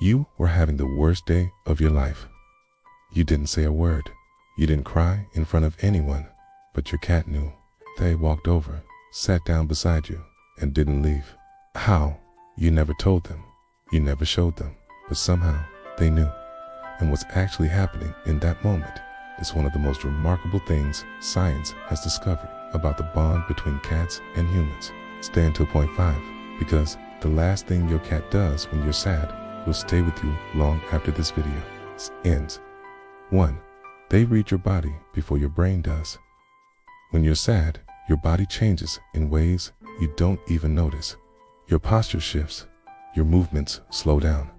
You were having the worst day of your life. You didn't say a word. You didn't cry in front of anyone, but your cat knew. They walked over, sat down beside you, and didn't leave. How? You never told them. You never showed them, but somehow they knew. And what's actually happening in that moment is one of the most remarkable things science has discovered about the bond between cats and humans. Stay until point 5, because the last thing your cat does when you're sad will stay with you long after this video ends. 1. They read your body before your brain does. When you're sad, your body changes in ways you don't even notice. Your posture shifts, your movements slow down,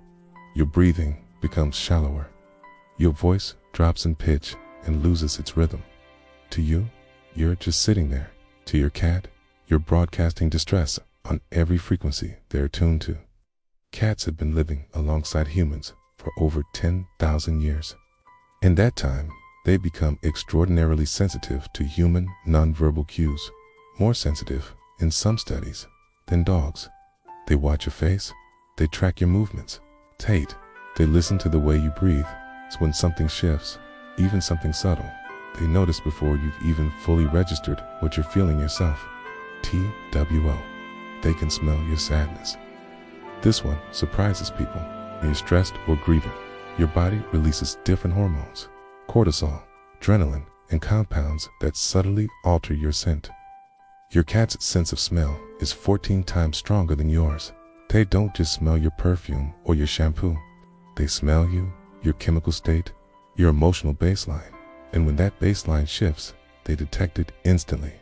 your breathing becomes shallower, your voice drops in pitch and loses its rhythm. To you, you're just sitting there. To your cat, you're broadcasting distress on every frequency they're tuned to. Cats have been living alongside humans for over 10,000 years. In that time, they become extraordinarily sensitive to human nonverbal cues, more sensitive, in some studies, than dogs. They watch your face, they track your movements. Tate, they listen to the way you breathe. So when something shifts, even something subtle, they notice before you've even fully registered what you're feeling yourself. TWO, they can smell your sadness. This one surprises people. When you're stressed or grieving, your body releases different hormones, cortisol, adrenaline, and compounds that subtly alter your scent. Your cat's sense of smell is 14 times stronger than yours. They don't just smell your perfume or your shampoo. They smell you, your chemical state, your emotional baseline. And when that baseline shifts, they detect it instantly.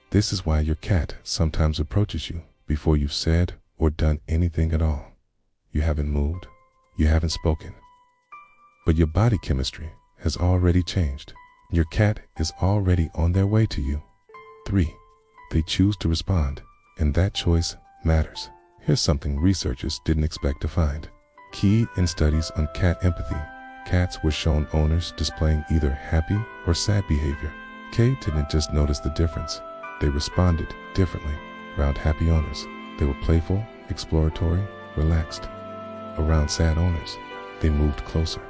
This is why your cat sometimes approaches you before you've said or done anything at all. You haven't moved, you haven't spoken, but your body chemistry has already changed. Your cat is already on their way to you. 3. They choose to respond, and that choice matters. Here's something researchers didn't expect to find. Key in studies on cat empathy, cats were shown owners displaying either happy or sad behavior. Kate didn't just notice the difference, they responded differently around happy owners. They were playful, exploratory, relaxed. Around sad owners, they moved closer.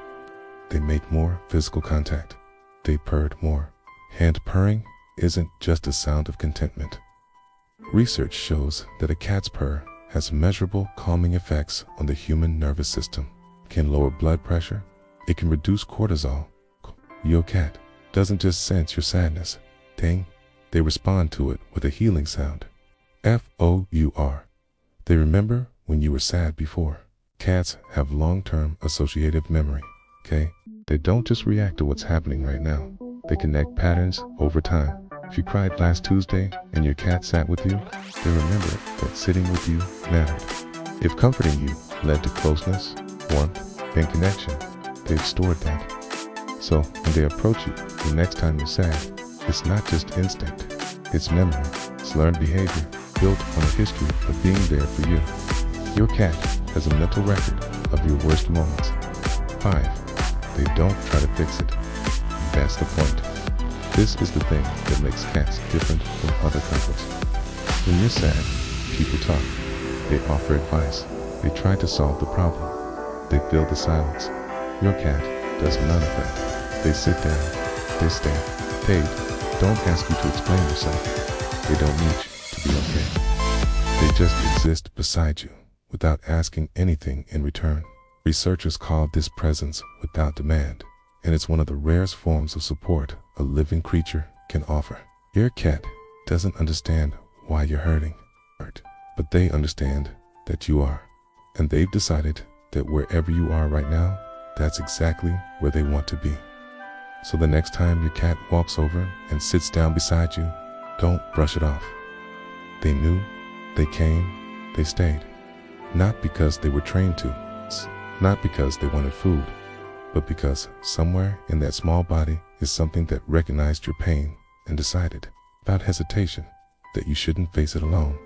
They made more physical contact. They purred more. Hand purring isn't just a sound of contentment. Research shows that a cat's purr has measurable calming effects on the human nervous system. It can lower blood pressure. It can reduce cortisol. Your cat doesn't just sense your sadness. They respond to it with a healing sound. FOUR. They remember when you were sad before. Cats have long-term associative memory, okay? They don't just react to what's happening right now. They connect patterns over time. If you cried last Tuesday and your cat sat with you, they remember that sitting with you mattered. If comforting you led to closeness, warmth, and connection, they've stored that. So when they approach you the next time you're sad, it's not just instinct, it's memory, it's learned behavior built on a history of being there for you. Your cat has a mental record of your worst moments. 5. They don't try to fix it. That's the point. This is the thing that makes cats different from other couples. When you're sad, people talk. They offer advice. They try to solve the problem. They fill the silence. Your cat does none of that. They sit down. They stay. They don't ask you to explain yourself. They don't need you to be okay. They just exist beside you without asking anything in return. Researchers call this presence without demand, and it's one of the rarest forms of support a living creature can offer. Your cat doesn't understand why you're hurting, but they understand that you are, and they've decided that wherever you are right now, that's exactly where they want to be. So the next time your cat walks over and sits down beside you, don't brush it off. They knew, they came, they stayed. Not because they were trained to, not because they wanted food, but because somewhere in that small body is something that recognized your pain and decided, without hesitation, that you shouldn't face it alone.